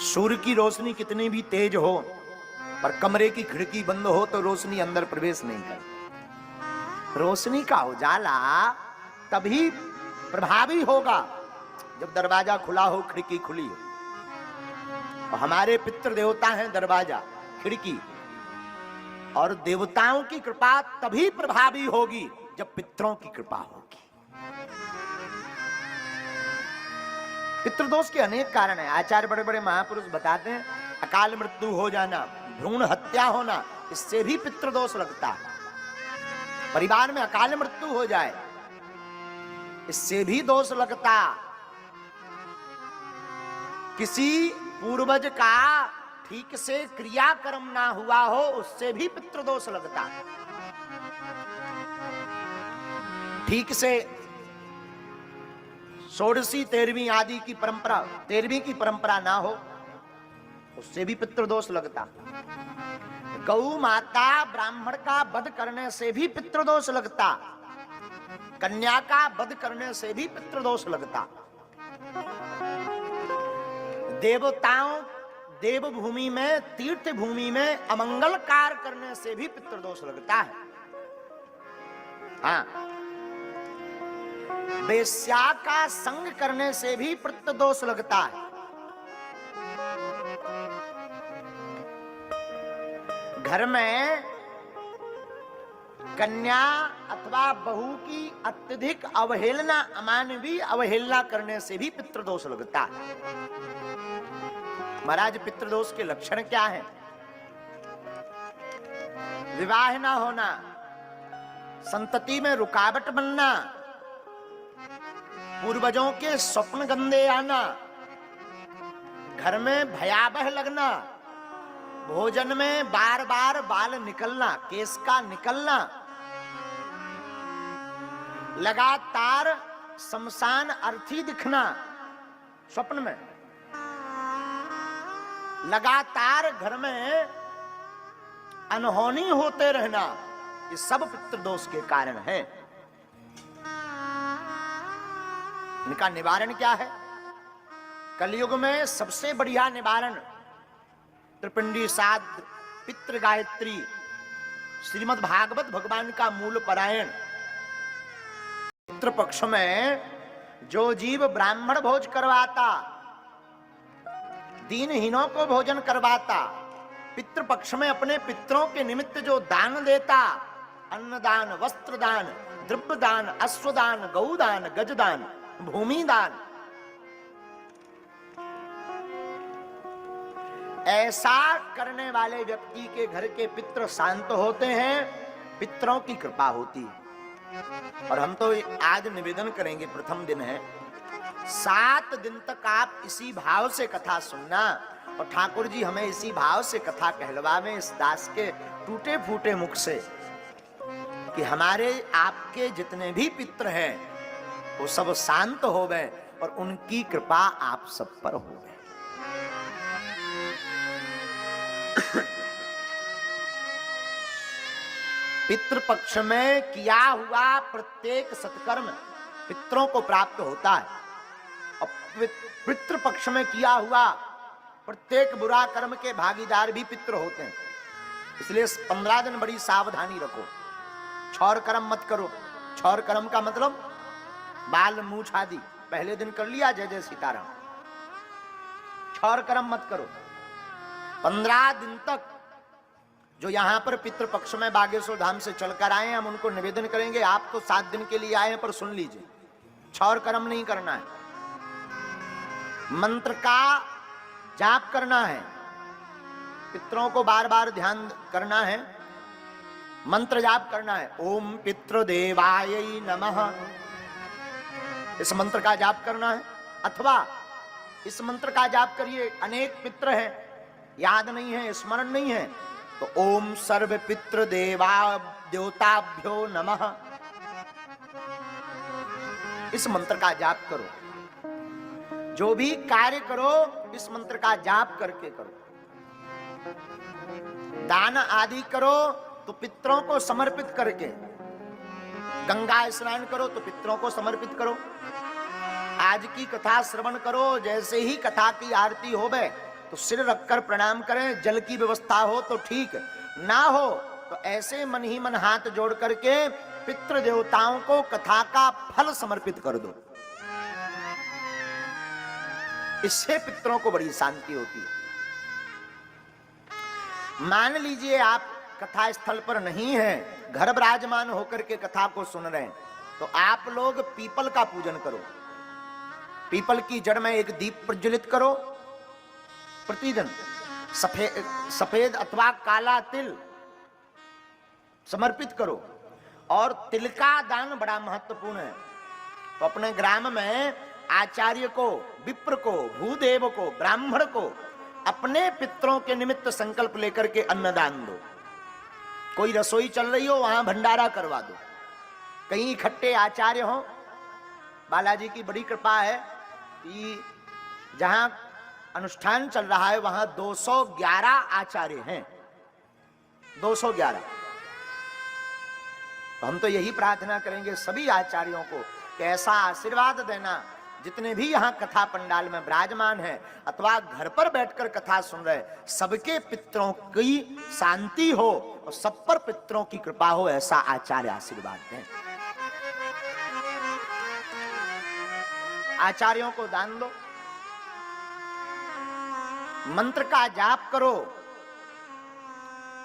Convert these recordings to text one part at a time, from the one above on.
सूर्य की रोशनी कितनी भी तेज हो, पर कमरे की खिड़की बंद हो तो रोशनी अंदर प्रवेश नहीं करती। रोशनी का उजाला तभी प्रभावी होगा जब दरवाजा खुला हो, खिड़की खुली हो। और हमारे पितृ देवता हैं दरवाजा, खिड़की, और देवताओं की कृपा तभी प्रभावी होगी जब पितरों की कृपा होगी। पितृदोष के अनेक कारण हैं। आचार्य बड़े बड़े महापुरुष बताते हैं, अकाल मृत्यु हो जाना, भ्रूण हत्या होना, इससे भी पितृदोष लगता है। परिवार में अकाल मृत्यु हो जाए, इससे भी दोष लगता। किसी पूर्वज का ठीक से क्रियाकर्म ना हुआ हो, उससे भी पितृदोष लगता। ठीक से षोडशी 13वीं आदि की परंपरा, 13वीं की परंपरा ना हो, उससे भी पितृदोष लगता। गौ माता ब्राह्मण का वध करने से भी पितृदोष लगता। कन्या का वध करने से भी पितृदोष लगता। देवताओं, देवभूमि में, तीर्थ भूमि में अमंगल कार्य करने से भी पितृदोष लगता है। हाँ, वेश्या का संग करने से भी पितृदोष लगता है। घर में कन्या अथवा बहू की अत्यधिक अवहेलना, अमानवीय अवहेलना करने से भी पितृदोष लगता है। महाराज, पितृदोष के लक्षण क्या हैं? विवाह ना होना, संतति में रुकावट बनना, पूर्वजों के स्वप्न गंदे आना, घर में भयावह लगना, भोजन में बार बार बाल निकलना, केस का निकलना, लगातार शमशान अर्थी दिखना स्वप्न में, लगातार घर में अनहोनी होते रहना, ये सब पितृदोष के कारण है। इनका निवारण क्या है? कलयुग में सबसे बढ़िया निवारण त्रिपिंडी साध, पितृ गायत्री, श्रीमद् भागवत भगवान का मूल पारायण। पितृ पक्ष में जो जीव ब्राह्मण भोज करवाता, दीनहीनों को भोजन करवाता, पितृपक्ष में अपने पितरों के निमित्त जो दान देता, अन्नदान, वस्त्रदान, द्रव्यदान, अश्वदान, गौदान, गजदान, भूमिदान, ऐसा करने वाले व्यक्ति के घर के पितृ शांत होते हैं, पितरों की कृपा होती है। और हम तो आज निवेदन करेंगे, प्रथम दिन है, 7 दिन तक आप इसी भाव से कथा सुनना, और ठाकुर जी हमें इसी भाव से कथा कहलवावे, इस दास के टूटे फूटे मुख से, कि हमारे आपके जितने भी पितृ हैं वो सब शांत हो गए और उनकी कृपा आप सब पर हो गए। पितृपक्ष में किया हुआ प्रत्येक सत्कर्म पितरों को प्राप्त होता है, और पितृपक्ष में किया हुआ प्रत्येक बुरा कर्म के भागीदार भी पितृ होते हैं। इसलिए 15 दिन बड़ी सावधानी रखो, छौर कर्म मत करो। छौर कर्म का मतलब बाल मूछ आदि पहले दिन कर लिया, जय जय सीताराम। छौर कर्म मत करो। 15 दिन तक जो यहां पर पितृपक्ष में बागेश्वर धाम से चलकर आए हैं, हम उनको निवेदन करेंगे, आप तो 7 दिन के लिए आए हैं, पर सुन लीजिए, छौर कर्म नहीं करना है। मंत्र का जाप करना है, पितरों को बार बार ध्यान करना है, मंत्र जाप करना है। ओम पितृदेवाय नमः, इस मंत्र का जाप करना है। अथवा इस मंत्र का जाप करिए, अनेक पितृ हैं, याद नहीं है, स्मरण नहीं है, तो ओम सर्व पितृ देवताभ्यो नमः, इस मंत्र का जाप करो। जो भी कार्य करो इस मंत्र का जाप करके करो। दान आदि करो तो पितरों को समर्पित करके, गंगा स्नान करो तो पितरों को समर्पित करो। आज की कथा श्रवण करो, जैसे ही कथा की आरती होवे तो सिर रखकर प्रणाम करें, जल की व्यवस्था हो तो ठीक, ना हो तो ऐसे मन ही मन हाथ जोड़ करके पितृ देवताओं को कथा का फल समर्पित कर दो। इससे पितरों को बड़ी शांति होती है। मान लीजिए आप कथा स्थल पर नहीं है, घर विराजमान होकर के कथा को सुन रहे हैं, तो आप लोग पीपल का पूजन करो। पीपल की जड़ में एक दीप प्रज्वलित करो, प्रतिदिन सफेद अथवा काला तिल समर्पित करो। और तिल का दान बड़ा महत्वपूर्ण है। तो अपने ग्राम में आचार्य को, विप्र को, भूदेव को, ब्राह्मण को अपने पितरों के निमित्त संकल्प लेकर के अन्नदान दो। कोई रसोई चल रही हो, वहां भंडारा करवा दो। कहीं इकट्ठे आचार्य हो, बालाजी की बड़ी कृपा है कि जहां अनुष्ठान चल रहा है वहां 211 आचार्य हैं, 211। तो हम तो यही प्रार्थना करेंगे सभी आचार्यों को कि ऐसा आशीर्वाद देना, जितने भी यहाँ कथा पंडाल में विराजमान है अथवा घर पर बैठकर कथा सुन रहे, सबके पितरों की शांति हो और सब पर पितरों की कृपा हो, ऐसा आचार्य आशीर्वाद दें। आचार्यों को दान दो, मंत्र का जाप करो।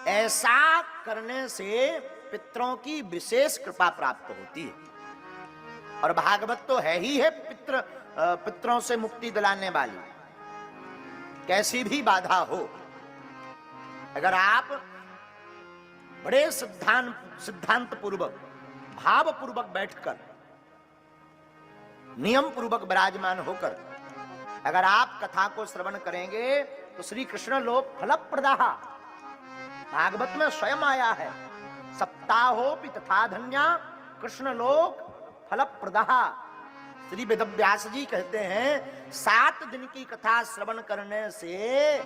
ऐसा करने से पितरों की विशेष कृपा प्राप्त होती है। और भागवत तो है ही है पितरों से मुक्ति दिलाने वाली। कैसी भी बाधा हो, अगर आप बड़े सिद्धांत पूर्वक, भाव पूर्वक बैठकर, नियम पूर्वक विराजमान होकर अगर आप कथा को श्रवण करेंगे तो श्री कृष्ण लोक फलप्रदाः, भागवत में स्वयं आया है, सप्ताहोपि तथा धन्या कृष्ण लोक फलप्रदाः। श्री वेदव्यास जी कहते हैं 7 दिन की कथा श्रवण करने से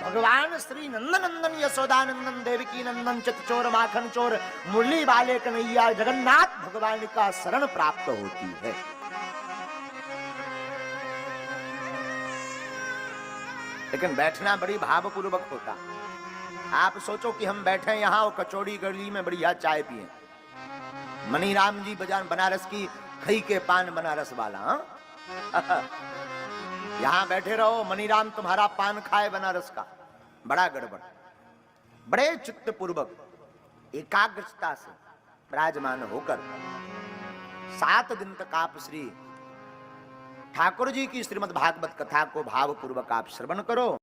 भगवान श्री नंदन यशोदानंदन देवकी नंदन चितचोर माखन चोर मुरली वाले कन्हैया जगन्नाथ भगवान का शरण प्राप्त होती है। लेकिन बैठना बड़ी भावपूर्वक होता। आप सोचो कि हम बैठे यहाँ और कचौड़ी गली में बढ़िया चाय पिए, मनीराम जी बनारस की खई के पान बनारस वाला, यहाँ बैठे रहो, मनीराम तुम्हारा पान खाए बनारस का, बड़ा गड़बड़। बड़े चित्त पूर्वक एकाग्रता से विराजमान होकर 7 दिन तक आप श्री ठाकुर जी की श्रीमद् भागवत कथा को भाव पूर्वक आप श्रवण करो।